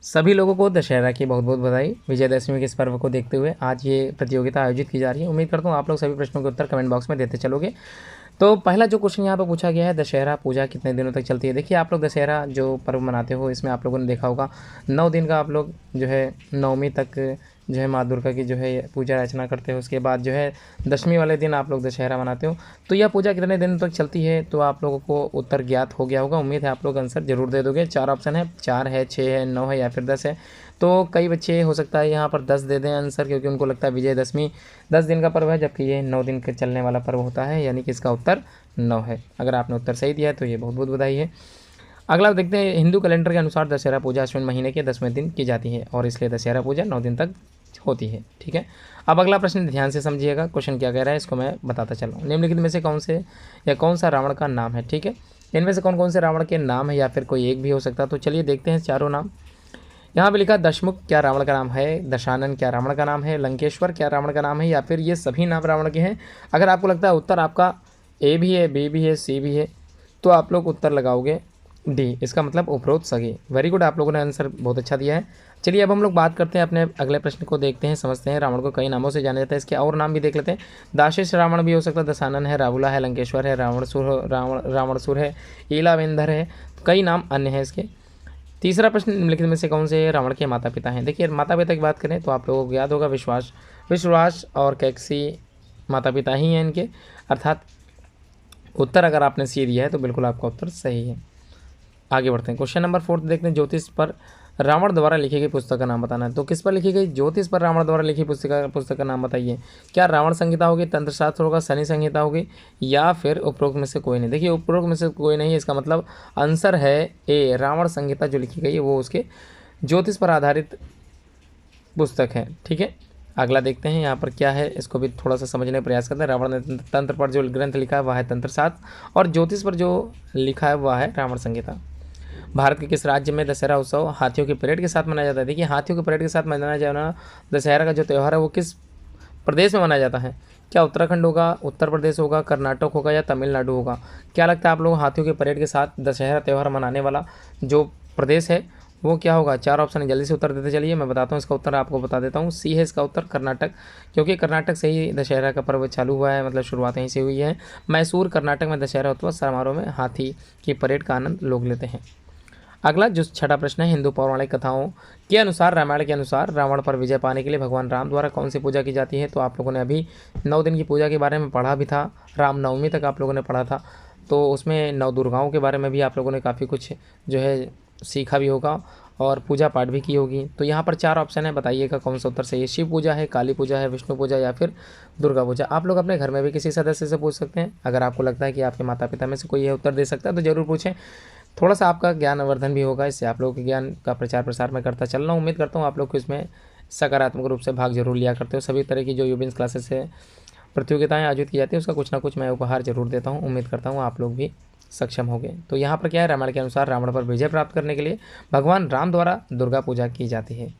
सभी लोगों को दशहरा की बहुत बहुत बधाई। विजयदशमी के इस पर्व को देखते हुए आज ये प्रतियोगिता आयोजित की जा रही है। उम्मीद करता हूँ आप लोग सभी प्रश्नों के उत्तर कमेंट बॉक्स में देते चलोगे। तो पहला जो क्वेश्चन यहाँ पे पूछा गया है, दशहरा पूजा कितने दिनों तक चलती है। देखिए, आप लोग दशहरा जो पर्व मनाते हो इसमें आप लोगों ने देखा होगा 9 दिन का आप लोग जो है नवमी तक जो है माँ दुर्गा की जो है पूजा अर्चना करते हो। उसके बाद जो है दशमी वाले दिन आप लोग दशहरा मनाते हो। तो यह पूजा कितने दिन तक चलती है, तो आप लोगों को उत्तर ज्ञात हो गया होगा। उम्मीद है आप लोग आंसर जरूर दे दोगे। 4 ऑप्शन है, 4 है, 6 है, 9 है या फिर 10 है। तो कई बच्चे हो सकता है यहाँ पर 10 दे दें आंसर, क्योंकि उनको लगता है विजयदशमी 10 दिन का पर्व है, जबकि ये 9 दिन के चलने वाला पर्व होता है, यानी कि इसका उत्तर 9 है। अगर आपने उत्तर सही दिया है तो ये बहुत बहुत बधाई है। अगला देखते हैं, हिंदू कैलेंडर के अनुसार दशहरा पूजा अश्विन महीने के 10वें दिन की जाती है और इसलिए दशहरा पूजा 9 दिन तक होती है। ठीक है, अब अगला प्रश्न ध्यान से समझिएगा। क्वेश्चन क्या कह रहा है इसको मैं बताता चला हूँ। निम्नलिखित में से कौन से या कौन सा रावण का नाम है। ठीक है, इनमें से कौन कौन से रावण के नाम है या फिर कोई एक भी हो सकता है। तो चलिए देखते हैं चारों नाम। यहाँ पे लिखा दशमुख क्या रावण का नाम है, दशानन क्या रावण का नाम है, लंकेश्वर क्या रावण का नाम है, या फिर ये सभी नाम रावण के हैं। अगर आपको लगता है उत्तर आपका ए भी है, बी भी है, सी भी है, तो आप लोग उत्तर लगाओगे डी, इसका मतलब उपरोक्त सभी। वेरी गुड, आप लोगों ने आंसर बहुत अच्छा दिया है। चलिए अब हम लोग बात करते हैं अपने अगले प्रश्न को, देखते हैं समझते हैं। रावण को कई नामों से जाना जाता है, इसके और नाम भी देख लेते हैं। दाशेष रावण भी हो सकता है, दशानन है, राहुला है, लंकेश्वर है, रावणसुर है, ईलावेंदर है, कई नाम अन्य हैं इसके। तीसरा प्रश्न, निम्नलिखित में से कौन से रावण के माता पिता हैं। देखिए, माता पिता की बात करें तो आप लोगों को याद होगा विश्वास और कैकसी माता पिता ही हैं इनके, अर्थात उत्तर अगर आपने सी दिया है तो बिल्कुल आपका उत्तर सही है। आगे बढ़ते हैं, क्वेश्चन नंबर 4 देखते हैं। ज्योतिष पर रावण द्वारा लिखी गई पुस्तक का नाम बताना है। तो किस पर लिखी गई, ज्योतिष पर रावण द्वारा लिखी पुस्तक का नाम बताइए। क्या रावण संहिता होगी, तंत्र शास्त्र होगा, शनि संहिता होगी, या फिर उपरोक्त में से कोई नहीं। देखिए, उपरोक्त में से कोई नहीं, इसका मतलब आंसर है ए, रावण संहिता जो लिखी गई है वो उसके ज्योतिष पर आधारित पुस्तक है। ठीक है, अगला देखते हैं यहाँ पर क्या है, इसको भी थोड़ा सा समझने का प्रयास करते हैं। रावण ने तंत्र पर जो ग्रंथ लिखा है वह है तंत्र शास्त्र, और ज्योतिष पर जो लिखा है वह है रावण संहिता। भारत के किस राज्य में दशहरा उत्सव हाथियों की परेड के साथ मनाया जाता है। देखिए, हाथियों की परेड के साथ मनाया जाना दशहरा का जो त्यौहार है वो किस प्रदेश में मनाया जाता है। क्या उत्तराखंड होगा, उत्तर प्रदेश होगा, कर्नाटक होगा या तमिलनाडु होगा। क्या लगता है आप लोग, हाथियों की परेड के साथ दशहरा त्यौहार मनाने वाला जो प्रदेश है वो क्या होगा। 4 ऑप्शन है, जल्दी से उत्तर देते चलिए। मैं बताता हूँ इसका उत्तर, आपको बता देता हूँ। सी है इसका उत्तर, कर्नाटक, क्योंकि कर्नाटक से ही दशहरा का पर्व चालू हुआ है, मतलब शुरुआत यहीं से हुई है। मैसूर कर्नाटक में दशहरा उत्सव समारोह में हाथी की परेड का आनंद लोग लेते हैं। अगला जो छठा प्रश्न है, हिंदू पौराणिक कथाओं के अनुसार, रामायण के अनुसार रावण पर विजय पाने के लिए भगवान राम द्वारा कौन सी पूजा की जाती है। तो आप लोगों ने अभी 9 दिन की पूजा के बारे में पढ़ा भी था, रामनवमी तक आप लोगों ने पढ़ा था, तो उसमें 9 दुर्गाओं के बारे में भी आप लोगों ने काफ़ी कुछ जो है सीखा भी होगा और पूजा पाठ भी की होगी। तो यहाँ पर 4 ऑप्शन है, बताइएगा कौन सा उत्तर सही है। शिव पूजा है, काली पूजा है, विष्णु पूजा या फिर दुर्गा पूजा। आप लोग अपने घर में भी किसी सदस्य से पूछ सकते हैं। अगर आपको लगता है कि आपके माता पिता में से कोई यह उत्तर दे सकता है तो ज़रूर पूछें, थोड़ा सा आपका ज्ञानवर्धन भी होगा। इससे आप लोगों के ज्ञान का प्रचार प्रसार मैं करता चल रहा हूँ। उम्मीद करता हूँ आप लोग को इसमें सकारात्मक रूप से भाग जरूर लिया करते हो। सभी तरह की जो यूबिन्स क्लासेस से प्रतियोगिताएं आयोजित की जाती है उसका कुछ ना कुछ मैं उपहार जरूर देता हूँ। उम्मीद करता हूँ आप लोग भी सक्षम हो गए। तो यहाँ पर क्या है, रामायण के अनुसार रावण पर विजय प्राप्त करने के लिए भगवान राम द्वारा दुर्गा पूजा की जाती है।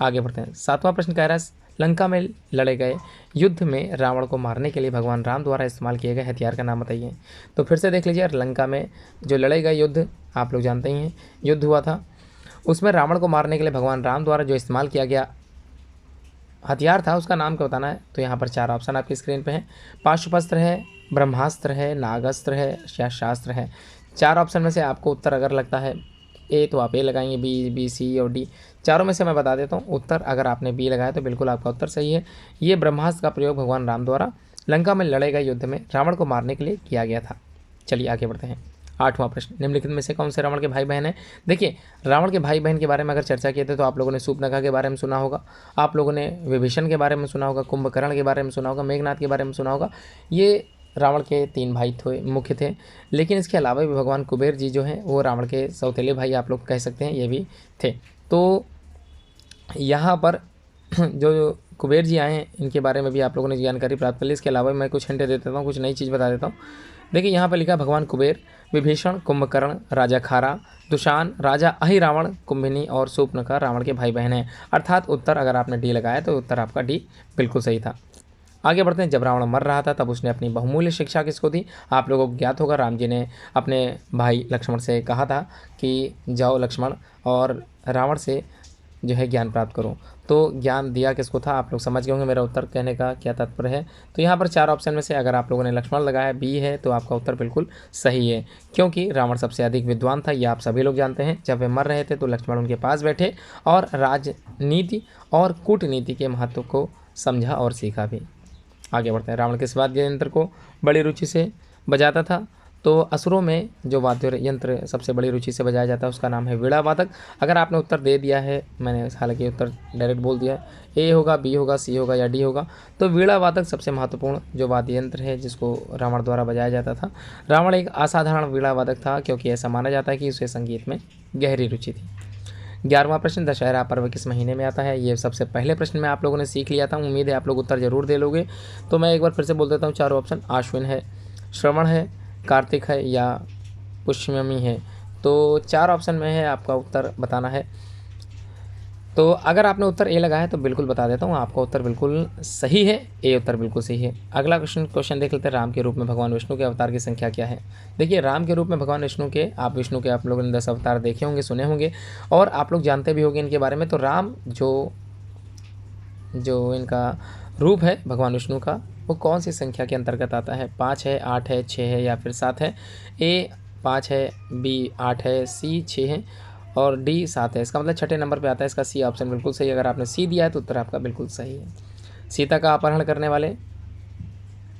आगे बढ़ते हैं, 7वां प्रश्न कह रहा है, लंका में लड़े गए युद्ध में रावण को मारने के लिए भगवान राम द्वारा इस्तेमाल किए गए हथियार का नाम बताइए। तो फिर से देख लीजिए, लंका में जो लड़े गए युद्ध आप लोग जानते ही हैं, युद्ध हुआ था, उसमें रावण को मारने के लिए भगवान राम द्वारा जो इस्तेमाल किया गया हथियार था उसका नाम क्या बताना है। तो यहाँ पर 4 ऑप्शन आपकी स्क्रीन पे हैं। पाशुपस्त्र है, ब्रह्मास्त्र है, नागास्त्र है या शास्त्र है। 4 ऑप्शन में से आपको उत्तर अगर लगता है ए तो आप ए लगाएंगे, बी, सी और डी। चारों में से मैं बता देता हूँ उत्तर। अगर आपने बी लगाया तो बिल्कुल आपका उत्तर सही है। ये ब्रह्मास्त्र का प्रयोग भगवान राम द्वारा लंका में लड़े गए युद्ध में रावण को मारने के लिए किया गया था। चलिए आगे बढ़ते हैं, 8वां प्रश्न, निम्नलिखित में से कौन से रावण के भाई बहन हैं। देखिए, रावण के भाई बहन के बारे में अगर चर्चा किए थे तो आप लोगों ने शूर्पणखा के बारे में सुना होगा, आप लोगों ने विभीषण के बारे में सुना होगा, कुंभकर्ण के बारे में सुना होगा, मेघनाथ के बारे में सुना होगा। ये रावण के 3 भाई थे, मुख्य थे। लेकिन इसके अलावा भी भगवान कुबेर जी जो हैं वो रावण के सौतेले भाई आप लोग कह सकते हैं, ये भी थे। तो यहाँ पर जो कुबेर जी आए हैं इनके बारे में भी आप लोगों ने जानकारी प्राप्त कर ली। इसके अलावा मैं कुछ हिंट दे देता हूँ, कुछ नई चीज़ बता देता हूँ। देखिए, यहाँ पर लिखा भगवान कुबेर, विभीषण, कुंभकर्ण, राजा खारा, दुशान, राजा अहिरावण, कुंभिनी और शूर्पणखा रावण के भाई बहन हैं। अर्थात उत्तर अगर आपने डी लगाया तो उत्तर आपका डी बिल्कुल सही था। आगे बढ़ते हैं, जब रावण मर रहा था तब उसने अपनी बहुमूल्य शिक्षा किसको दी। आप लोगों को ज्ञात होगा, राम जी ने अपने भाई लक्ष्मण से कहा था कि जाओ लक्ष्मण और रावण से जो है ज्ञान प्राप्त करूं। तो ज्ञान दिया किसको था, आप लोग समझ गए होंगे मेरा उत्तर कहने का क्या तात्पर्य है। तो यहाँ पर 4 ऑप्शन में से अगर आप लोगों ने लक्ष्मण लगाया बी है तो आपका उत्तर बिल्कुल सही है, क्योंकि रावण सबसे अधिक विद्वान था, ये आप सभी लोग जानते हैं। जब वे मर रहे थे तो लक्ष्मण उनके पास बैठे और राजनीति और कूटनीति के महत्व को समझा और सीखा भी। आगे बढ़ते हैं। रावण किस वाद्य यंत्र को बड़ी रुचि से बजाता था, तो असुरों में जो वाद्य यंत्र सबसे बड़ी रुचि से बजाया जाता है उसका नाम है वीणा वादक। अगर आपने उत्तर दे दिया है, मैंने हालांकि उत्तर डायरेक्ट बोल दिया है, ए होगा, बी होगा, सी होगा या डी होगा, तो वीणा वादक सबसे महत्वपूर्ण जो वाद्य यंत्र है जिसको रावण द्वारा बजाया जाता था। रावण एक असाधारण वीणा वादक था, क्योंकि ऐसा माना जाता है कि उसे संगीत में गहरी रुचि थी। 11वां प्रश्न, दशहरा पर्व किस महीने में आता है। ये सबसे पहले प्रश्न में आप लोगों ने सीख लिया था, उम्मीद है आप लोग उत्तर जरूर दे लोगे। तो मैं एक बार फिर से बोल देता हूँ चारों ऑप्शन। आश्विन है, श्रवण है, कार्तिक है या पुष्यमी है। तो 4 ऑप्शन में है, आपका उत्तर बताना है। तो अगर आपने उत्तर ए लगाया है तो बिल्कुल बता देता हूँ, आपका उत्तर बिल्कुल सही है, ए उत्तर बिल्कुल सही है। अगला क्वेश्चन देख लेते हैं। राम के रूप में भगवान विष्णु के अवतार की संख्या क्या है। देखिए, राम के रूप में भगवान विष्णु के आप लोगों ने 10 अवतार देखे होंगे, सुने होंगे और आप लोग जानते भी होंगे इनके बारे में। तो राम जो इनका रूप है भगवान विष्णु का, वो कौन सी संख्या के अंतर्गत आता है। 5 है, 8 है, 6 है या फिर 7 है। ए 5 है, बी 8 है, सी 6 है और डी 7 है। इसका मतलब छठे नंबर पे आता है, इसका सी ऑप्शन बिल्कुल सही है। अगर आपने सी दिया है तो उत्तर आपका बिल्कुल सही है। सीता का अपहरण करने वाले,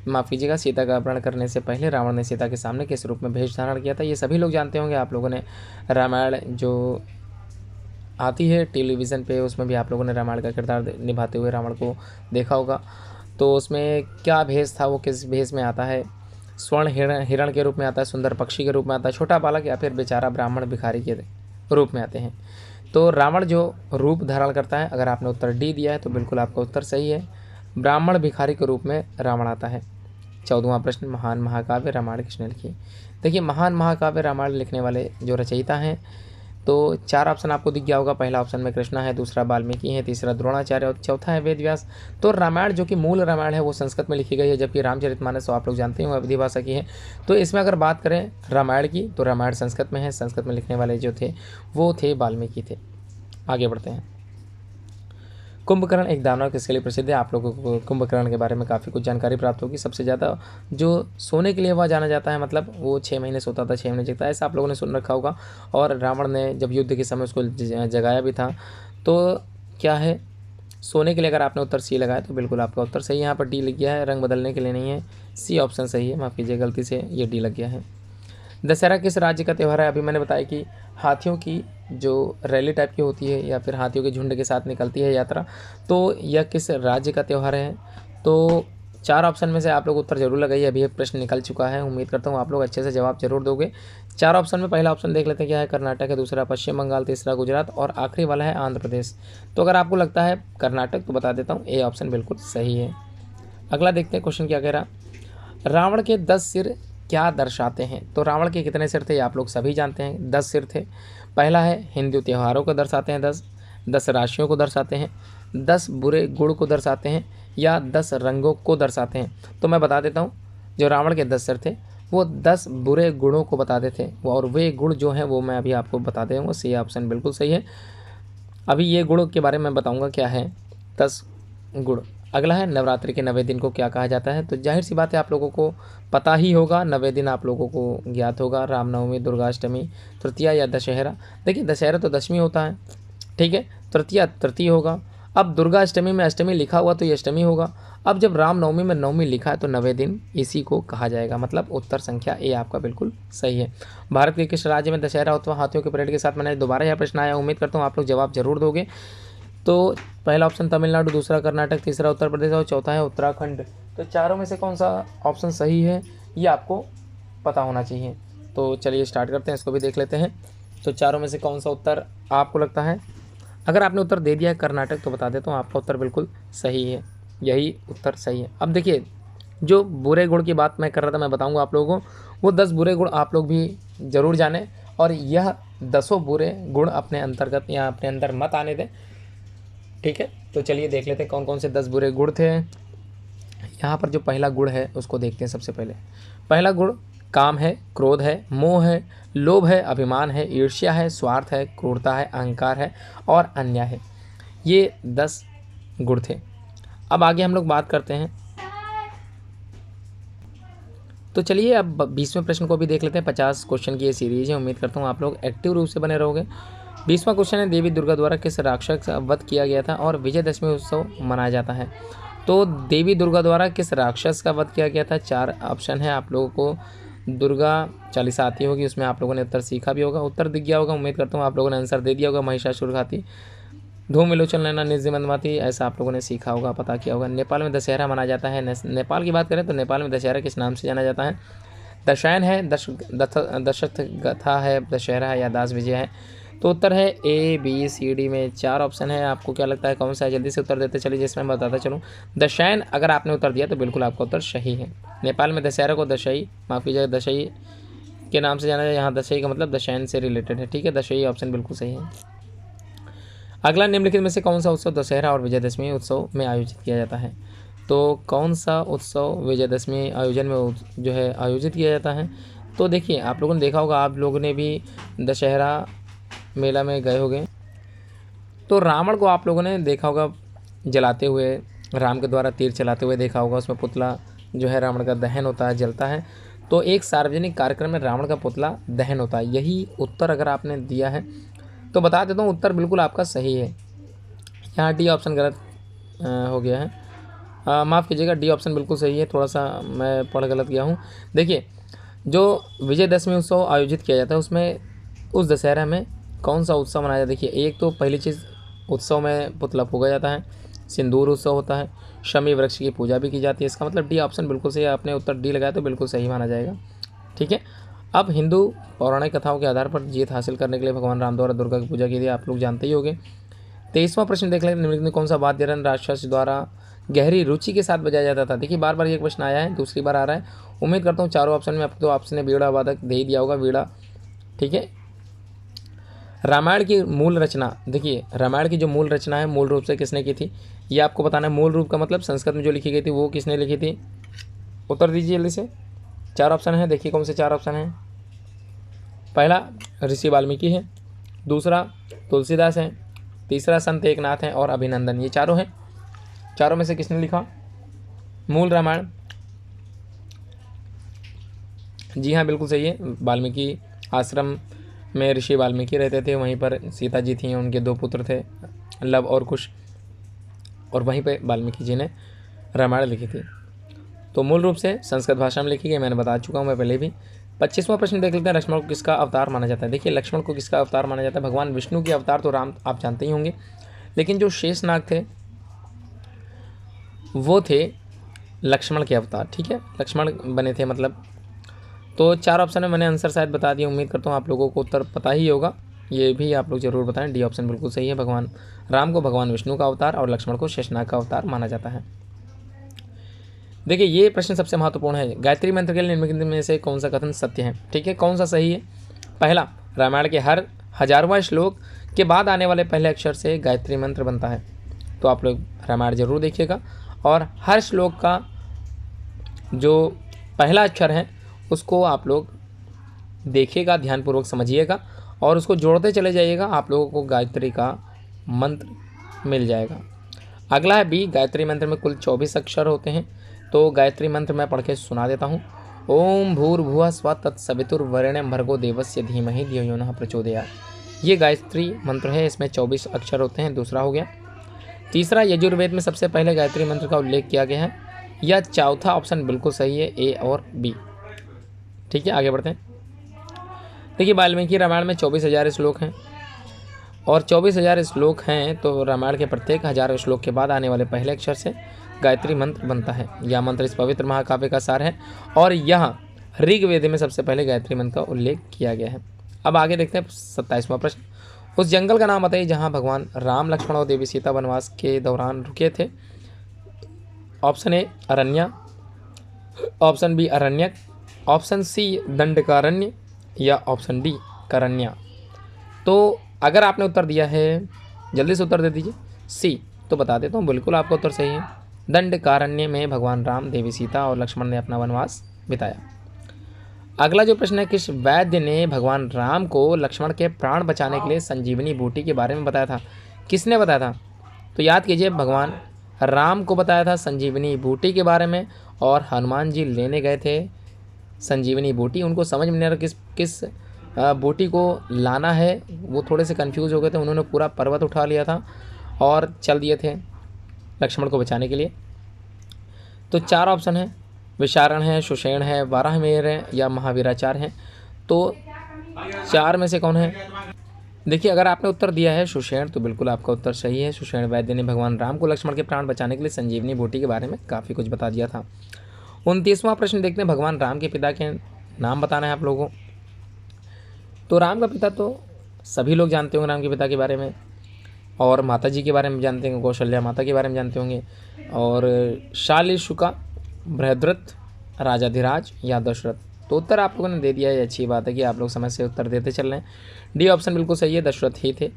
माफ़ कीजिएगा, सीता का अपहरण करने से पहले रावण ने सीता के सामने किस रूप में भेष धारण किया था। ये सभी लोग जानते होंगे, आप लोगों ने रामायण जो आती है टेलीविज़न पे, उसमें भी आप लोगों ने रामायण का किरदार निभाते हुए रावण को देखा होगा। तो उसमें क्या भेष था, वो किस भेष में आता है। स्वर्ण हिरण के रूप में आता है, सुंदर पक्षी के रूप में आता है, छोटा बालक या फिर बेचारा ब्राह्मण भिखारी के रूप में आते हैं। तो रावण जो रूप धारण करता है, अगर आपने उत्तर डी दिया है तो बिल्कुल आपका उत्तर सही है, ब्राह्मण भिखारी के रूप में रावण आता है। 14वां प्रश्न, महान महाकाव्य रामायण किसने लिखी। देखिए, महान महाकाव्य रामायण लिखने वाले जो रचयिता हैं, तो 4 ऑप्शन आपको दिख गया होगा। पहला ऑप्शन में कृष्णा है, दूसरा वाल्मीकि है, तीसरा द्रोणाचार्य और चौथा है वेद व्यास। तो रामायण जो कि मूल रामायण है वो संस्कृत में लिखी गई है, जबकि रामचरितमानस तो आप लोग जानते हैं वो अवधी भाषा की है। तो इसमें अगर बात करें रामायण की, तो रामायण संस्कृत में है, संस्कृत में लिखने वाले जो थे वो थे वाल्मीकि थे। आगे बढ़ते हैं। कुंभकर्ण एक दानव किसके लिए प्रसिद्ध है। आप लोगों को कुंभकर्ण के बारे में काफ़ी कुछ जानकारी प्राप्त होगी। सबसे ज़्यादा जो सोने के लिए वह जाना जाता है, मतलब वो 6 महीने सोता था, 6 महीने जगता है, ऐसा आप लोगों ने सुन रखा होगा। और रावण ने जब युद्ध के समय उसको जगाया भी था। तो क्या है, सोने के लिए अगर आपने उत्तर सी लगाया तो बिल्कुल आपका उत्तर सही है। यहाँ पर डी लग गया है, रंग बदलने के लिए नहीं है, सी ऑप्शन सही है। माफ़ कीजिए, गलती से ये डी लग गया है। दशहरा किस राज्य का त्यौहार है। अभी मैंने बताया कि हाथियों की जो रैली टाइप की होती है या फिर हाथियों के झुंड के साथ निकलती है यात्रा, तो यह किस राज्य का त्यौहार है। तो 4 ऑप्शन में से आप लोग उत्तर जरूर लगाइए। अभी एक प्रश्न निकल चुका है, उम्मीद करता हूँ आप लोग अच्छे से जवाब जरूर दोगे। 4 ऑप्शन में पहला ऑप्शन देख लेते हैं क्या है। कर्नाटक है, दूसरा पश्चिम बंगाल, तीसरा गुजरात और आखिरी वाला है आंध्र प्रदेश। तो अगर आपको लगता है कर्नाटक तो बता देता हूँ, ए ऑप्शन बिल्कुल सही है। अगला देखते हैं क्वेश्चन क्या कह रहा। रावण के 10 सिर क्या दर्शाते हैं। तो रावण के कितने सिर थे, आप लोग सभी जानते हैं, 10 सिर थे। पहला है हिंदू त्योहारों को दर्शाते हैं 10 राशियों को दर्शाते हैं, 10 बुरे गुण को दर्शाते हैं या 10 रंगों को दर्शाते हैं। तो मैं बता देता हूँ, जो रावण के 10 सिर थे वो 10 बुरे गुणों को बताते थे, और वे गुण जो हैं वो मैं अभी आपको बता दूँगा। सी ऑप्शन बिल्कुल सही है। अभी ये गुणों के बारे में बताऊँगा क्या है 10 गुण। अगला है नवरात्रि के 90 दिन को क्या कहा जाता है। तो जाहिर सी बात है आप लोगों को पता ही होगा, 90 दिन आप लोगों को ज्ञात होगा। रामनवमी, दुर्गाष्टमी, तृतीया या दशहरा। देखिए, दशहरा तो दशमी होता है, ठीक है, तृतीया तृतीय होगा। अब दुर्गाष्टमी में अष्टमी लिखा हुआ तो ये अष्टमी होगा। अब जब रामनवमी में नवमी लिखा है तो 90 दिन इसी को कहा जाएगा। मतलब उत्तर संख्या ए आपका बिल्कुल सही है। भारत के किस राज्य में दशहरा उत्सव हाथियों के परेड के साथ मनाया। दोबारा यह प्रश्न आया, उम्मीद करता हूँ आप लोग जवाब जरूर दोगे। तो पहला ऑप्शन तमिलनाडु, दूसरा कर्नाटक, तीसरा उत्तर प्रदेश और चौथा है उत्तराखंड। तो चारों में से कौन सा ऑप्शन सही है ये आपको पता होना चाहिए। तो चलिए स्टार्ट करते हैं, इसको भी देख लेते हैं। तो चारों में से कौन सा उत्तर आपको लगता है। अगर आपने उत्तर दे दिया है कर्नाटक तो बता देता हूँ आपका उत्तर बिल्कुल सही है, यही उत्तर सही है। अब देखिए, जो बुरे गुण की बात मैं कर रहा था, मैं बताऊँगा आप लोगों को, वो 10 बुरे गुण आप लोग भी ज़रूर जानें और यह 10 बुरे गुण अपने अंतर्गत या अपने अंदर मत आने दें, ठीक है। तो चलिए देख लेते हैं कौन कौन से 10 बुरे गुण थे। यहाँ पर जो पहला गुण है उसको देखते हैं। सबसे पहले पहला गुण काम है, क्रोध है, मोह है, लोभ है, अभिमान है, ईर्ष्या है, स्वार्थ है, क्रूरता है, अहंकार है और अन्याय है। ये 10 गुण थे। अब आगे हम लोग बात करते हैं। तो चलिए अब 20वें प्रश्न को भी देख लेते हैं। 50 क्वेश्चन की ये सीरीज है, उम्मीद करता हूँ आप लोग एक्टिव रूप से बने रहोगे। 20वां क्वेश्चन है, देवी दुर्गा द्वारा किस राक्षस का वध किया गया था और विजयदशमी उत्सव मनाया जाता है। तो देवी दुर्गा द्वारा किस राक्षस का वध किया गया था, 4 ऑप्शन है। आप लोगों को दुर्गा चालीसा आती होगी, उसमें आप लोगों ने उत्तर सीखा भी होगा, उत्तर दिख गया होगा। उम्मीद करता हूँ आप लोगों ने आंसर दे दिया होगा। महिषासुर घाती, धूम विलोचन नैना, निधि मंदमाती, ऐसा आप लोगों ने सीखा होगा, पता किया होगा। नेपाल में दशहरा मनाया जाता है। नेपाल की बात करें तो नेपाल में दशहरा किस नाम से जाना जाता है। दशैन है, दशरथ गथा है, दशहरा है या दास विजय है। तो उत्तर है A, B, C, D में 4 ऑप्शन है। आपको क्या लगता है कौन सा है, जल्दी से उत्तर देते चलिए जिसमें मैं बताता चलूँ। दशैन अगर आपने उत्तर दिया तो बिल्कुल आपका उत्तर सही है। नेपाल में दशहरा को दशई, माफ़ कीजिएगा, दशई के नाम से जाना जाए। यहाँ दशई का मतलब दशैन से रिलेटेड है, ठीक है। दशई ऑप्शन बिल्कुल सही है। अगला, निम्नलिखित में से कौन सा उत्सव दशहरा और विजयदशमी उत्सव में आयोजित किया जाता है। तो कौन सा उत्सव विजयदशमी आयोजन में जो है आयोजित किया जाता है। तो देखिए, आप लोगों ने देखा होगा, आप लोगों ने भी दशहरा मेला में गए होंगे, तो रावण को आप लोगों ने देखा होगा जलाते हुए, राम के द्वारा तीर चलाते हुए देखा होगा। उसमें पुतला जो है रावण का दहन होता है, जलता है। तो एक सार्वजनिक कार्यक्रम में रावण का पुतला दहन होता है। यही उत्तर अगर आपने दिया है तो बता देता हूँ, उत्तर बिल्कुल आपका सही है। यहाँ डी ऑप्शन गलत हो गया है, माफ़ कीजिएगा, डी ऑप्शन बिल्कुल सही है। थोड़ा सा मैं पढ़ गलत गया हूँ। देखिए, जो विजयदशमी उत्सव आयोजित किया जाता है उसमें, उस दशहरा में कौन सा उत्सव मनाया जाता है। देखिए, एक तो पहली चीज़, उत्सव में पुतला फूंका जाता है, सिंदूर उत्सव होता है, शमी वृक्ष की पूजा भी की जाती है। इसका मतलब डी ऑप्शन बिल्कुल सही है। आपने उत्तर डी लगाया तो बिल्कुल सही माना जाएगा, ठीक है। अब हिंदू पौराणिक कथाओं के आधार पर जीत हासिल करने के लिए भगवान राम द्वारा दुर्गा की पूजा की थी, आप लोग जानते ही होंगे। 23वां प्रश्न देख लें, निम्नलिखित में कौन सा वाद्य यंत्र राक्षस द्वारा गहरी रुचि के साथ बजाया जाता था। देखिए, बार बार ये क्वेश्चन आया है, दूसरी बार आ रहा है। उम्मीद करता हूँ चारों ऑप्शन में आपको तो ऑप्शन ने वीणा वादक दे ही दिया होगा, वीणा, ठीक है। रामायण की मूल रचना, देखिए रामायण की जो मूल रचना है मूल रूप से किसने की थी, ये आपको बताना है। मूल रूप का मतलब संस्कृत में जो लिखी गई थी वो किसने लिखी थी, उत्तर दीजिए जल्दी से। 4 ऑप्शन है, देखिए कौन से 4 ऑप्शन हैं। पहला ऋषि वाल्मीकि है, दूसरा तुलसीदास है, तीसरा संत एकनाथ हैं और अभिनंदन, ये चारों हैं। चारों में से किसने लिखा मूल रामायण। जी हाँ, बिल्कुल सही है। वाल्मीकि आश्रम में ऋषि वाल्मीकि रहते थे, वहीं पर सीता जी थी, उनके 2 पुत्र थे, लव और कुश, और वहीं पे वाल्मीकि जी ने रामायण लिखी थी। तो मूल रूप से संस्कृत भाषा में लिखी गई, मैंने बता चुका हूँ मैं पहले भी। 25वां प्रश्न देख लेते हैं, लक्ष्मण को किसका अवतार माना जाता है। देखिए, लक्ष्मण को किसका अवतार माना जाता है, भगवान विष्णु के अवतार तो राम आप जानते ही होंगे, लेकिन जो शेषनाग थे वो थे लक्ष्मण के अवतार, ठीक है, लक्ष्मण बने थे मतलब। तो 4 ऑप्शन में मैंने आंसर शायद बता दिया, उम्मीद करता हूँ आप लोगों को उत्तर पता ही होगा, ये भी आप लोग जरूर बताएं। डी ऑप्शन बिल्कुल सही है, भगवान राम को भगवान विष्णु का अवतार और लक्ष्मण को शेषनाग का अवतार माना जाता है। देखिए, ये प्रश्न सबसे महत्वपूर्ण है, गायत्री मंत्र के लिए निम्नलिखित में से कौन सा कथन सत्य है, ठीक है, कौन सा सही है। पहला, रामायण के हर 1000वां श्लोक के बाद आने वाले पहले अक्षर से गायत्री मंत्र बनता है। तो आप लोग रामायण जरूर देखिएगा और हर श्लोक का जो पहला अक्षर है उसको आप लोग देखिएगा, ध्यानपूर्वक समझिएगा और उसको जोड़ते चले जाइएगा, आप लोगों को गायत्री का मंत्र मिल जाएगा। अगला है बी, गायत्री मंत्र में कुल 24 अक्षर होते हैं। तो गायत्री मंत्र मैं पढ़ के सुना देता हूँ। ओम भूर्भुवः स्वः तत्सवितुर्वरेण्यं भर्गो देवस्य धीमहि धियो यो नः प्रचोदयात्। ये गायत्री मंत्र है, इसमें 24 अक्षर होते हैं। दूसरा हो गया। तीसरा, यजुर्वेद में सबसे पहले गायत्री मंत्र का उल्लेख किया गया है। या चौथा ऑप्शन बिल्कुल सही है, ए और बी, ठीक है। आगे बढ़ते हैं। देखिए, वाल्मीकि रामायण में 24,000 श्लोक हैं और 24,000 श्लोक हैं, तो रामायण के प्रत्येक 1000 श्लोक के बाद आने वाले पहले अक्षर से गायत्री मंत्र बनता है। यह मंत्र इस पवित्र महाकाव्य का सार है और यहाँ ऋग्वेद में सबसे पहले गायत्री मंत्र का उल्लेख किया गया है। अब आगे देखते हैं 27वां प्रश्न। उस जंगल का नाम बताइए जहाँ भगवान राम, लक्ष्मण और देवी सीता वनवास के दौरान रुके थे। ऑप्शन ए अरण्य, ऑप्शन बी अरण्यक, ऑप्शन सी दंडकारण्य या ऑप्शन डी करण्या। तो अगर आपने उत्तर दिया है जल्दी से उत्तर दे दीजिए सी, तो बता देता हूँ बिल्कुल आपका उत्तर सही है। दंडकारण्य में भगवान राम, देवी सीता और लक्ष्मण ने अपना वनवास बिताया। अगला जो प्रश्न है, किस वैद्य ने भगवान राम को लक्ष्मण के प्राण बचाने के लिए संजीवनी बूटी के बारे में बताया था? किसने बताया था? तो याद कीजिए, भगवान राम को बताया था संजीवनी बूटी के बारे में, और हनुमान जी लेने गए थे संजीवनी बूटी। उनको समझ में नहीं आ रहा किस किस बूटी को लाना है, वो थोड़े से कंफ्यूज हो गए थे। उन्होंने पूरा पर्वत उठा लिया था और चल दिए थे लक्ष्मण को बचाने के लिए। तो 4 ऑप्शन है, विशारण है, सुषेण है, वाराहमिहिर है, या महावीराचार्य है। तो 4 में से कौन है? देखिए, अगर आपने उत्तर दिया है सुषेण तो बिल्कुल आपका उत्तर सही है। सुषेण वैद्य ने भगवान राम को लक्ष्मण के प्राण बचाने के लिए संजीवनी बूटी के बारे में काफ़ी कुछ बता दिया था। 29वां प्रश्न देखते हैं, भगवान राम के पिता के नाम बताना है आप लोगों को। तो राम का पिता तो सभी लोग जानते होंगे राम के पिता के बारे में, और माता जी के बारे में जानते होंगे, कौशल्या माता के बारे में जानते होंगे, और शालीशुका, बृहद्रथ, राजाधिराज या दशरथ। तो उत्तर आप लोगों ने दे दिया है, अच्छी बात है कि आप लोग समय से उत्तर देते चल रहे हैं। डी ऑप्शन बिल्कुल सही है, दशरथ ही थे।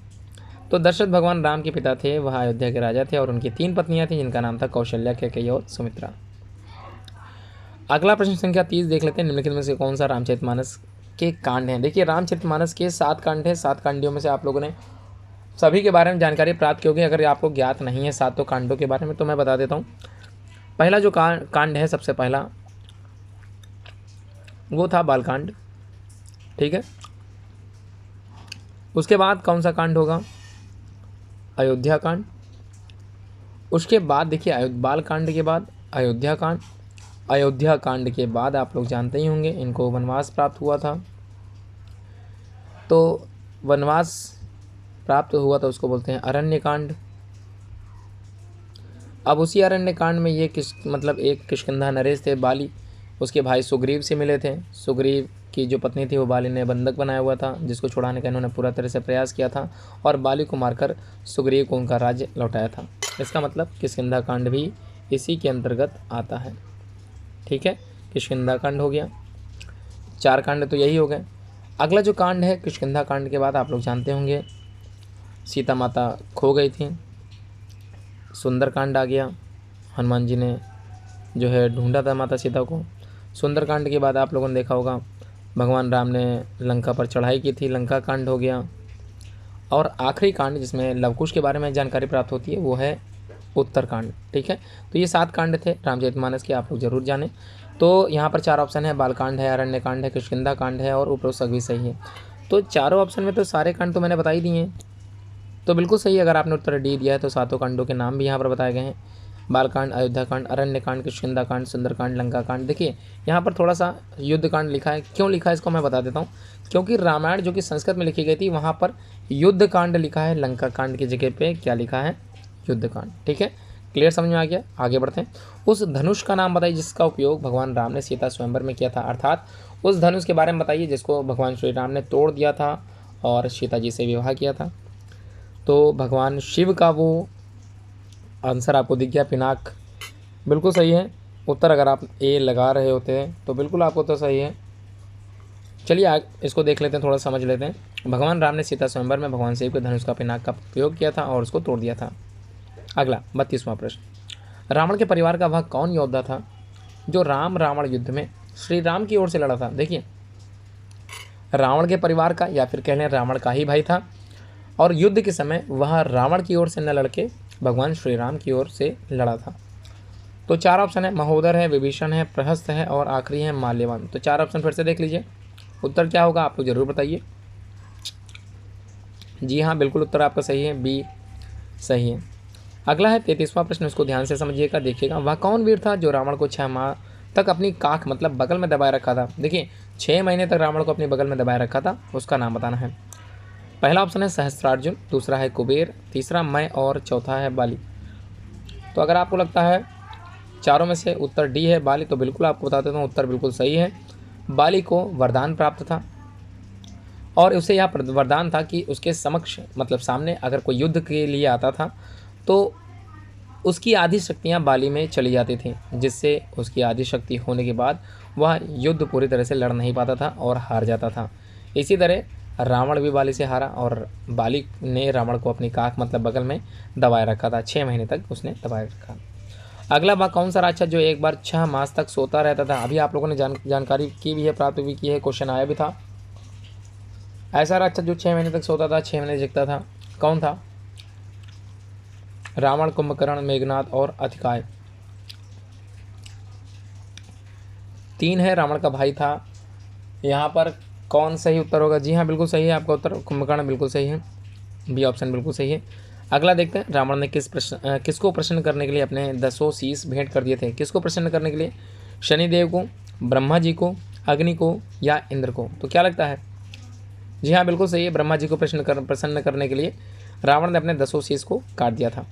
तो दशरथ भगवान राम के पिता थे, वह अयोध्या के राजा थे, और उनकी 3 पत्नियां थीं जिनका नाम था कौशल्या, कैकेयी और सुमित्रा। अगला प्रश्न संख्या 30 देख लेते हैं, निम्नलिखित में से कौन सा रामचरितमानस के कांड हैं? देखिए, रामचरितमानस के 7 कांड हैं। 7 कांडियों में से आप लोगों ने सभी के बारे में जानकारी प्राप्त की होगी। अगर आपको ज्ञात नहीं है 7 कांडों के बारे में तो मैं बता देता हूँ। पहला जो कांड है, सबसे पहला वो था बालकांड, ठीक है। उसके बाद कौन सा कांड होगा? अयोध्या कांड। उसके बाद देखिए, बालकांड के बाद अयोध्या कांड। अयोध्या कांड के बाद आप लोग जानते ही होंगे, इनको वनवास प्राप्त हुआ था। तो वनवास प्राप्त हुआ था, उसको बोलते हैं अरण्य कांड। अब उसी अरण्य कांड में ये एक किष्किंधा नरेश थे, बाली उसके भाई सुग्रीव से मिले थे। सुग्रीव की जो पत्नी थी वो बाली ने बंधक बनाया हुआ था, जिसको छुड़ाने का इन्होंने पूरा तरह से प्रयास किया था, और बाली को मारकर सुग्रीव को उनका राज्य लौटाया था। इसका मतलब किष्किंधा कांड भी इसी के अंतर्गत आता है, ठीक है। किष्किंधा कांड हो गया। 4 कांड तो यही हो गए। अगला जो कांड है, किष्किंधा कांड के बाद आप लोग जानते होंगे सीता माता खो गई थी, सुंदर कांड आ गया। हनुमान जी ने जो है ढूंढा था माता सीता को। सुंदर कांड के बाद आप लोगों ने देखा होगा भगवान राम ने लंका पर चढ़ाई की थी, लंका कांड हो गया। और आखिरी कांड जिसमें लवकुश के बारे में जानकारी प्राप्त होती है वो है उत्तरकांड, ठीक है। तो ये 7 कांड थे रामचरितमानस के, आप लोग जरूर जानें। तो यहाँ पर 4 ऑप्शन है, बालकांड है, अरण्य कांड है, किष्किंधा कांड है, और उपरोक्त भी सही है। तो चारों ऑप्शन में तो सारे कांड तो मैंने बता ही दिए हैं, तो बिल्कुल सही है। अगर आपने उत्तर डी दिया है तो 7 कांडों के नाम भी यहाँ पर बताए गए हैं, बालकांड, अयोध्या कांड, अरण्य कांड, किष्किंधा कांड, सुंदरकांड, लंका कांड। देखिए, यहाँ पर थोड़ा सा युद्ध कांड लिखा है, क्यों लिखा है इसको मैं बता देता हूँ। क्योंकि रामायण जो कि संस्कृत में लिखी गई थी वहाँ पर युद्ध कांड लिखा है, लंका कांड की जगह पे क्या लिखा है? युद्ध कांड, ठीक है। क्लियर समझ में आ गया? आगे बढ़ते हैं। उस धनुष का नाम बताइए जिसका उपयोग भगवान राम ने सीता स्वयंवर में किया था, अर्थात उस धनुष के बारे में बताइए जिसको भगवान श्री राम ने तोड़ दिया था और सीता जी से विवाह किया था। तो भगवान शिव का वो आंसर आपको दिख गया, पिनाक, बिल्कुल सही है उत्तर। अगर आप ए लगा रहे होते हैं तो बिल्कुल आपको तो सही है। चलिए इसको देख लेते हैं, थोड़ा समझ लेते हैं। भगवान राम ने सीता स्वयंवर में भगवान शिव के धनुष का पिनाक का प्रयोग किया था और उसको तोड़ दिया था। अगला 32वां प्रश्न, रावण के परिवार का वह कौन योद्धा था जो राम रावण युद्ध में श्री राम की ओर से लड़ा था? देखिए, रावण के परिवार का या फिर कह लें रावण का ही भाई था, और युद्ध के समय वह रावण की ओर से न लड़के भगवान श्री राम की ओर से लड़ा था। तो 4 ऑप्शन है, महोदर है, विभीषण है, प्रहस्त है, और आखिरी है माल्यवान। तो 4 ऑप्शन फिर से देख लीजिए, उत्तर क्या होगा आप लोग जरूर बताइए। जी हाँ, बिल्कुल उत्तर आपका सही है, बी सही है। अगला है 33वां प्रश्न, उसको ध्यान से समझिएगा, देखिएगा। वह कौन वीर था जो रावण को 6 माह तक अपनी काख मतलब बगल में दबाए रखा था? देखिए, 6 महीने तक रावण को अपनी बगल में दबाए रखा था, उसका नाम बताना है। पहला ऑप्शन है सहस्त्रार्जुन, दूसरा है कुबेर, तीसरा मैं, और चौथा है बाली। तो अगर आपको लगता है चारों में से उत्तर डी है बाली, तो बिल्कुल आपको बता देता हूँ उत्तर बिल्कुल सही है। बाली को वरदान प्राप्त था, और उसे यह वरदान था कि उसके समक्ष मतलब सामने अगर कोई युद्ध के लिए आता था तो उसकी आधी शक्तियाँ बाली में चली जाती थीं, जिससे उसकी आधी शक्ति होने के बाद वह युद्ध पूरी तरह से लड़ नहीं पाता था और हार जाता था। इसी तरह रावण भी बाली से हारा, और बाली ने रावण को अपनी काख मतलब बगल में दबाए रखा था, 6 महीने तक उसने दबाए रखा। अगला वह कौन सा राक्षस जो एक बार 6 मास तक सोता रहता था? अभी आप लोगों ने जानकारी की भी है, प्राप्त भी की है, क्वेश्चन आया भी था। ऐसा राक्षस जो 6 महीने तक सोता था, 6 महीने जगता था, कौन था? रावण, कुंभकर्ण, मेघनाद और अतिकाय। 3 है, रावण का भाई था। यहाँ पर कौन सही उत्तर होगा? जी हाँ, बिल्कुल सही है आपका उत्तर, कुंभकर्ण बिल्कुल सही है, बी ऑप्शन बिल्कुल सही है। अगला देखते हैं, रावण ने किसको प्रसन्न करने के लिए अपने 10 शीश भेंट कर दिए थे? किसको प्रसन्न करने के लिए? शनिदेव को, ब्रह्मा जी को, अग्नि को या इंद्र को? तो क्या लगता है? जी हाँ, बिल्कुल सही है, ब्रह्मा जी को प्रसन्न करने के लिए रावण ने अपने 10 शीश को काट दिया था।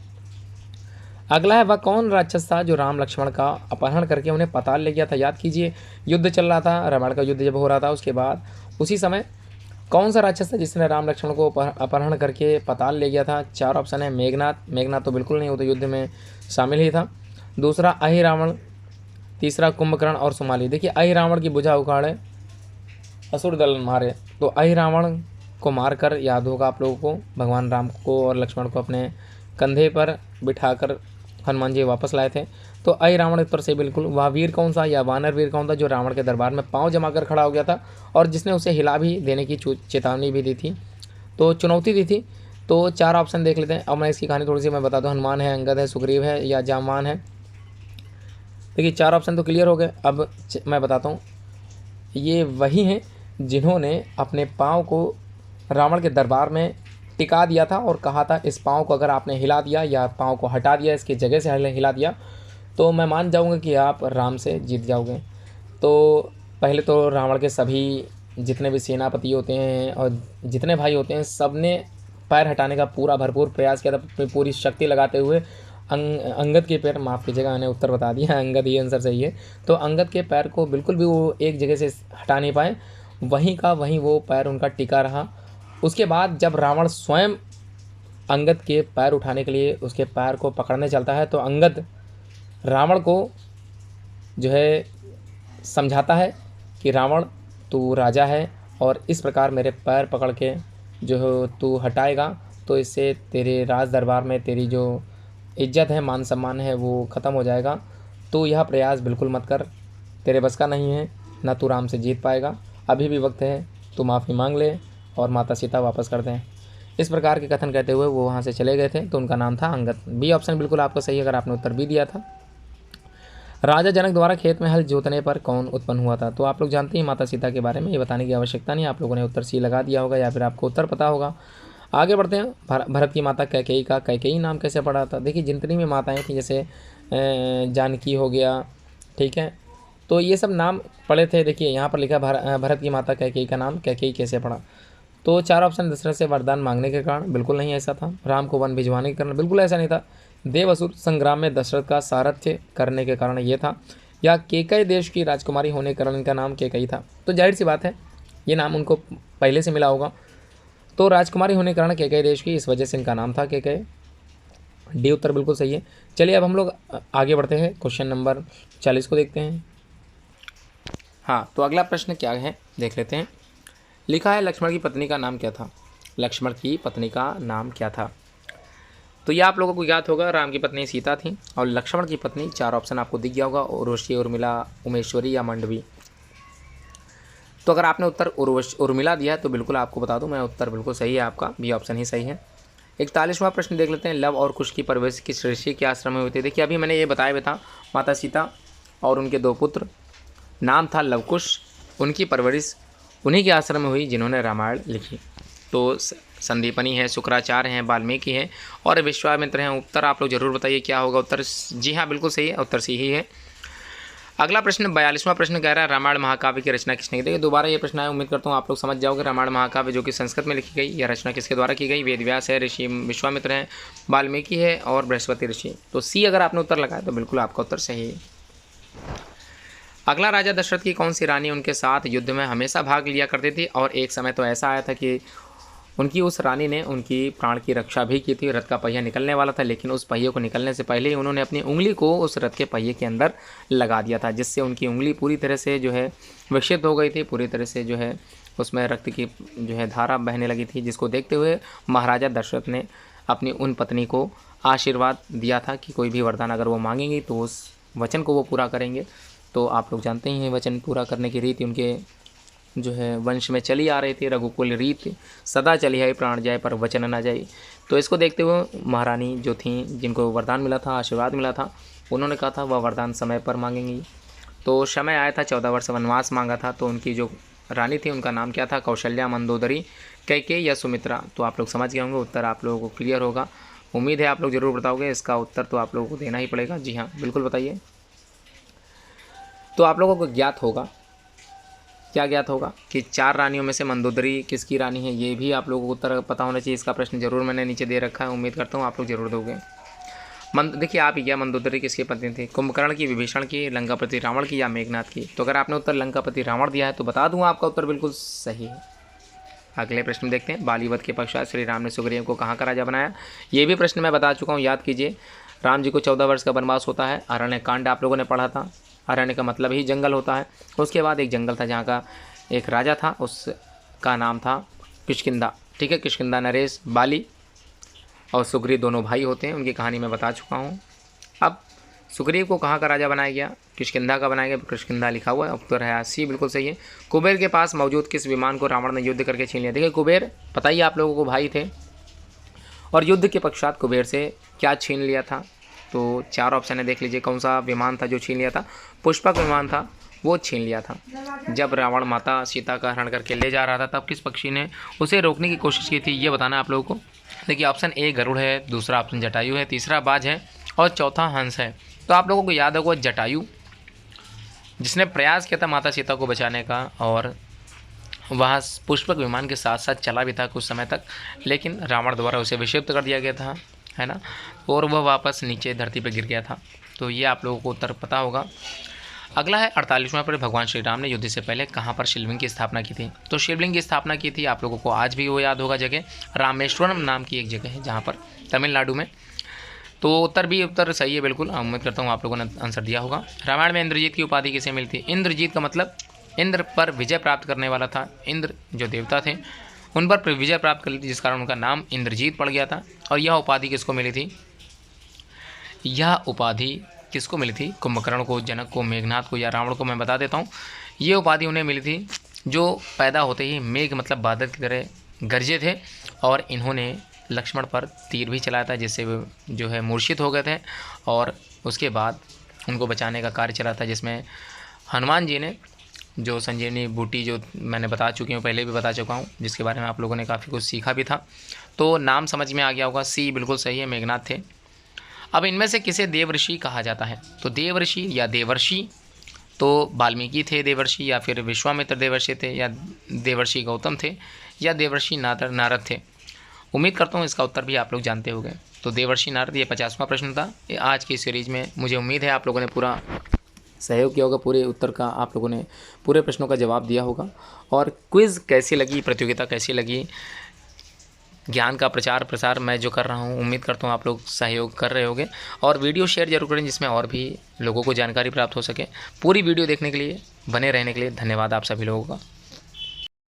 अगला है, वह कौन राक्षस था जो राम लक्ष्मण का अपहरण करके उन्हें पाताल ले गया था? याद कीजिए, युद्ध चल रहा था, रामायण का युद्ध जब हो रहा था, उसके बाद उसी समय कौन सा राक्षस था जिसने राम लक्ष्मण को अपहरण करके पाताल ले गया था? 4 ऑप्शन है, मेघनाद तो बिल्कुल नहीं, वो तो युद्ध में शामिल ही था। दूसरा अहिरावण, तीसरा कुंभकर्ण और सुमाली। देखिए, अहिरावण की भुजा उखाड़े असुर दल मारे, तो अहिरावण को मारकर याद होगा आप लोगों को, भगवान राम को और लक्ष्मण को अपने कंधे पर बिठाकर हनुमान जी वापस लाए थे। तो अहिरावण उत्तर से बिल्कुल। वह वीर कौन सा या वानर वीर कौन था जो रावण के दरबार में पांव जमाकर खड़ा हो गया था और जिसने उसे हिला भी देने की चेतावनी भी दी थी, तो चुनौती दी थी? तो 4 ऑप्शन देख लेते हैं। अब मैं इसकी कहानी थोड़ी सी मैं बता दूं, हनुमान है, अंगद है, सुग्रीव है या जामवान है। देखिए, 4 ऑप्शन तो क्लियर हो गए। अब मैं बताता हूँ, ये वही हैं जिन्होंने अपने पाँव को रावण के दरबार में टिका दिया था और कहा था, इस पाँव को अगर आपने हिला दिया या पाँव को हटा दिया, इसकी जगह से हिला दिया, तो मैं मान जाऊंगा कि आप राम से जीत जाओगे। तो पहले तो रावण के सभी जितने भी सेनापति होते हैं और जितने भाई होते हैं, सब ने पैर हटाने का पूरा भरपूर प्रयास किया था, पूरी शक्ति लगाते हुए। अंगद के पैर, माफ़ कीजिएगा मैंने उत्तर बता दिया, अंगद ही आंसर सही है। तो अंगद के पैर को बिल्कुल भी वो एक जगह से हटा नहीं पाए, वहीं का वहीं वो पैर उनका टिका रहा। उसके बाद जब रावण स्वयं अंगद के पैर उठाने के लिए उसके पैर को पकड़ने चलता है, तो अंगद रावण को जो है समझाता है कि रावण, तू राजा है और इस प्रकार मेरे पैर पकड़ के जो है तू हटाएगा तो इससे तेरे राज दरबार में तेरी जो इज्जत है, मान सम्मान है, वो ख़त्म हो जाएगा। तो यह प्रयास बिल्कुल मत कर, तेरे बस का नहीं है, ना तू राम से जीत पाएगा, अभी भी वक्त है, तू माफ़ी मांग ले और माता सीता वापस कर दें। इस प्रकार के कथन कहते हुए वो वहाँ से चले गए थे, तो उनका नाम था अंगद। बी ऑप्शन बिल्कुल आपका सही है अगर आपने उत्तर बी दिया था। राजा जनक द्वारा खेत में हल जोतने पर कौन उत्पन्न हुआ था? तो आप लोग जानते हैं माता सीता के बारे में, ये बताने की आवश्यकता नहीं, आप लोगों ने उत्तर सी लगा दिया होगा या फिर आपको उत्तर पता होगा। आगे बढ़ते हैं, भरत की माता कैकेयी का कैकेयी नाम कैसे पड़ा था? देखिए, जितनी भी माताएं थी, जैसे जानकी हो गया, ठीक है, तो ये सब नाम पड़े थे। देखिए यहाँ पर लिखा भरत की माता कैकेयी का नाम कैकेयी कैसे पड़ा? तो 4 ऑप्शन, दशरथ से वरदान मांगने के कारण, बिल्कुल नहीं ऐसा था। राम को वन भिजवाने के कारण, बिल्कुल ऐसा नहीं था। देवासुर संग्राम में दशरथ का सारथ्य करने के कारण ये था, या केकई देश की राजकुमारी होने के कारण इनका नाम केकई था। तो जाहिर सी बात है ये नाम उनको पहले से मिला होगा, तो राजकुमारी होने के कारण केकई देश की, इस वजह से इनका नाम था केकई। डी उत्तर बिल्कुल सही है। चलिए अब हम लोग आगे बढ़ते हैं, क्वेश्चन नंबर 40 को देखते हैं। हाँ, तो अगला प्रश्न क्या है देख लेते हैं। लिखा है, लक्ष्मण की पत्नी का नाम क्या था? लक्ष्मण की पत्नी का नाम क्या था? तो ये आप लोगों को याद होगा, राम की पत्नी सीता थी और लक्ष्मण की पत्नी, 4 ऑप्शन आपको दिख गया होगा, उर्वशी, उर्मिला, उमेश्वरी या मंडवी। तो अगर आपने उत्तर उर्मिला दिया है तो बिल्कुल आपको बता दूं मैं, उत्तर बिल्कुल सही है आपका, बी ऑप्शन ही सही है। 41वां प्रश्न देख लेते हैं। लव और कुश की परवरिश किस ऋषि के आश्रम में हुई थी? देखिए, अभी मैंने ये बताया था, माता सीता और उनके 2 पुत्र, नाम था लवकुश, उनकी परवरिश उन्हीं के आश्रम में हुई जिन्होंने रामायण लिखी। तो संदीपनी है, शुक्राचार्य हैं, वाल्मीकि हैं और विश्वामित्र हैं। उत्तर आप लोग जरूर बताइए क्या होगा उत्तर? जी हाँ, बिल्कुल सही है, उत्तर सही है। अगला प्रश्न 42वां प्रश्न कह रहा है, रामायण महाकाव्य की रचना किसने की? देखिए, दोबारा ये प्रश्न आया, उम्मीद करता हूँ आप लोग समझ जाओगे। रामायण महाकाव्य जो कि संस्कृत में लिखी गई, यह रचना किसके द्वारा की गई? वेदव्यास है, ऋषि विश्वामित्र हैं, वाल्मीकि है और बृहस्पति ऋषि। तो सी अगर आपने उत्तर लगाया तो बिल्कुल आपका उत्तर सही है। अगला, राजा दशरथ की कौन सी रानी उनके साथ युद्ध में हमेशा भाग लिया करती थी और एक समय तो ऐसा आया था कि उनकी उस रानी ने उनकी प्राण की रक्षा भी की थी। रथ का पहिया निकलने वाला था, लेकिन उस पहिए को निकलने से पहले ही उन्होंने अपनी उंगली को उस रथ के पहिए के अंदर लगा दिया था, जिससे उनकी उंगली पूरी तरह से जो है विक्षिप्त हो गई थी, पूरी तरह से जो है उसमें रक्त की जो है धारा बहने लगी थी, जिसको देखते हुए महाराजा दशरथ ने अपनी उन पत्नी को आशीर्वाद दिया था कि कोई भी वरदान अगर वो मांगेंगी तो उस वचन को वो पूरा करेंगे। तो आप लोग जानते ही हैं वचन पूरा करने की रीति उनके जो है वंश में चली आ रही थी। रघुकुल रीत सदा चली है, प्राण जाए पर वचन ना जाए। तो इसको देखते हुए महारानी जो थी, जिनको वरदान मिला था, आशीर्वाद मिला था, उन्होंने कहा था वह वरदान समय पर मांगेंगी। तो समय आया था, 14 वर्ष वनवास मांगा था। तो उनकी जो रानी थी उनका नाम क्या था? कौशल्या, मंदोदरी, कैकेयी या सुमित्रा। तो आप लोग समझ गए होंगे, उत्तर आप लोगों को क्लियर होगा। उम्मीद है आप लोग ज़रूर बताओगे। इसका उत्तर तो आप लोगों को देना ही पड़ेगा। जी हाँ, बिल्कुल बताइए। तो आप लोगों को ज्ञात होगा, क्या ज्ञात होगा कि 4 रानियों में से मंदोदरी किसकी रानी है? ये भी आप लोगों को उत्तर पता होना चाहिए। इसका प्रश्न जरूर मैंने नीचे दे रखा है, उम्मीद करता हूँ आप लोग जरूर दोगे। देखिए आप ही क्या, मंदोदरी किसकी पत्नी थी? कुंभकर्ण की, विभीषण की, लंकापति रावण की या मेघनाथ की? तो अगर आपने उत्तर लंकापति रावण दिया है तो बता दूंगा आपका उत्तर बिल्कुल सही है। अगले प्रश्न देखते हैं। बालीवध के पश्चात श्री राम ने सुग्रीव को कहाँ का राजा बनाया? ये भी प्रश्न मैं बता चुका हूँ, याद कीजिए। राम जी को 14 वर्ष का वनवास होता है। अरण्य कांड आप लोगों ने पढ़ा था। अरण्य का मतलब ही जंगल होता है। उसके बाद एक जंगल था जहाँ का एक राजा था, उसका नाम था किष्किंधा। ठीक है, किष्किंधा नरेश, बाली और सुग्रीव दोनों भाई होते हैं। उनकी कहानी मैं बता चुका हूँ। अब सुग्रीव को कहाँ का राजा बनाया गया? किष्किंधा का बनाया गया। किष्किंधा लिखा हुआ है, उत्तर है सी, बिल्कुल सही है। कुबेर के पास मौजूद किस विमान को रावण ने युद्ध करके छीन लिया? देखिए कुबेर, पता ही आप लोगों को, भाई थे और युद्ध के पश्चात कुबेर से क्या छीन लिया था? तो 4 ऑप्शन है, देख लीजिए। कौन सा विमान था जो छीन लिया था? पुष्पक विमान था, वो छीन लिया था। जब रावण माता सीता का हरण करके ले जा रहा था तब किस पक्षी ने उसे रोकने की कोशिश की थी? ये बताना है आप लोगों को। देखिए ऑप्शन ए गरुड़ है, दूसरा ऑप्शन जटायु है, तीसरा बाज है और चौथा हंस है। तो आप लोगों को याद होगा जटायु, जिसने प्रयास किया था माता सीता को बचाने का और वहाँ पुष्पक विमान के साथ साथ चला भी था कुछ समय तक, लेकिन रावण द्वारा उसे विक्षिप्त कर दिया गया था, है ना, और वह वापस नीचे धरती पर गिर गया था। तो ये आप लोगों को उत्तर पता होगा। अगला है 48वां पर भगवान श्री राम ने युद्ध से पहले कहाँ पर शिवलिंग की स्थापना की थी? तो शिवलिंग की स्थापना की थी, आप लोगों को आज भी वो याद होगा जगह, रामेश्वरम नाम की एक जगह है जहाँ पर, तमिलनाडु में। तो उत्तर सही है बिल्कुल। उम्मीद करता हूँ आप लोगों ने आंसर दिया होगा। रामायण में इंद्रजीत की उपाधि किसे मिलती है? इंद्रजीत का मतलब इंद्र पर विजय प्राप्त करने वाला था। इंद्र जो देवता थे उन पर विजय प्राप्त कर ली थी, जिस कारण उनका नाम इंद्रजीत पड़ गया था। और यह उपाधि किसको मिली थी? यह उपाधि किसको मिली थी? कुंभकर्ण को, जनक को, मेघनाथ को या रावण को? मैं बता देता हूँ, ये उपाधि उन्हें मिली थी जो पैदा होते ही मेघ मतलब बादल की तरह गरजे थे और इन्होंने लक्ष्मण पर तीर भी चलाया था, जिससे वे जो है मूर्छित हो गए थे और उसके बाद उनको बचाने का कार्य चला था, जिसमें हनुमान जी ने जो संजीवनी बूटी, जो मैंने बता चुकी हूँ, पहले भी बता चुका हूँ, जिसके बारे में आप लोगों ने काफ़ी कुछ सीखा भी था। तो नाम समझ में आ गया होगा, सी बिल्कुल सही है, मेघनाथ थे। अब इनमें से किसे देवर्षि कहा जाता है? तो देवर्षि या देवर्षि, तो वाल्मीकि थे देवर्षि, या फिर विश्वामित्र देवर्षि थे, या देवर्षि गौतम थे, या देवर्षि नारद थे? उम्मीद करता हूँ इसका उत्तर भी आप लोग जानते होंगे। तो देवर्षि नारद, ये 50वां प्रश्न था आज की सीरीज़ में। मुझे उम्मीद है आप लोगों ने पूरा सहयोग किया होगा, पूरे उत्तर का आप लोगों ने पूरे प्रश्नों का जवाब दिया होगा। और क्विज़ कैसी लगी, प्रतियोगिता कैसी लगी, ज्ञान का प्रचार प्रसार मैं जो कर रहा हूँ, उम्मीद करता हूँ आप लोग सहयोग कर रहे होंगे। और वीडियो शेयर जरूर करें जिसमें और भी लोगों को जानकारी प्राप्त हो सके। पूरी वीडियो देखने के लिए, बने रहने के लिए धन्यवाद आप सभी लोगों का।